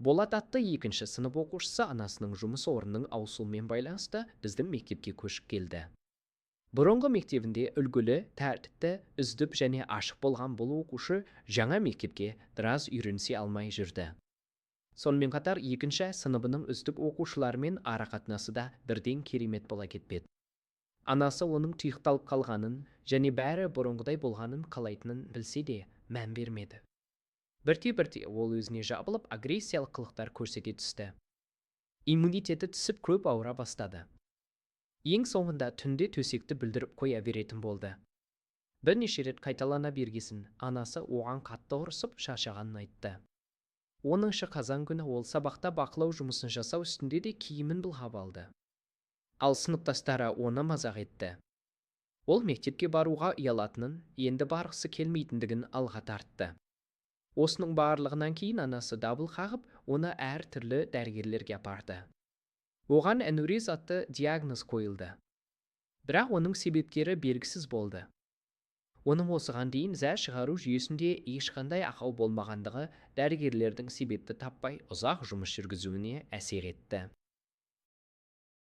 Болат атты екінші сынып оқушысы анасының жұмыс орнының ауысуымен байланысты біздің мектепке көшіп келді. Бұрынғы мектебінде үлгілі, тәртіпті, үздіп және ашық болған бұл оқушы жаңа мектепке біраз үйренісе алмай жүрді. Сонымен қатар екінші сыныбының үздік оқушыларымен арақатынасы да бірден керемет бола кетпеді. Анасы оның тұйықталып қалғанын және бәрі бұрынғыдай болғанын қалайтынын білсе де мән бермеді. Бірте-бірте ол өзіне жабылып агрессиялық қылықтар көрсете түсті. Иммунитеті түсіп көп ауыра бастады. Ең соңында түнде төсекті бүлдіріп қоя беретін болды. Бірнеше рет қайталана бергесін анасы оған қатты ұрысып шаршағанын айтты. 10-шы қазан күні ол сабақта бақылау жұмысын жасау үстінде де киімін былғап алды. Ал сыныптастары оны мазақ етті. Ол мектепке баруға ұялатынын, енді барғысы келмейтіндігін алға тартты. Осының барлығынан кейін анасы дабыл қағып, оны әр түрлі дәрігерлерге апарды. Оған аневризма атты диагноз қойылды. Бірақ оның себепкері белгісіз болды. Оның осыған дейін зәр шығару жүйесінде ешқандай ақау болмағандығы дәрігерлердің себепті таппай ұзақ жұмыс жүргізуіне әсер етті.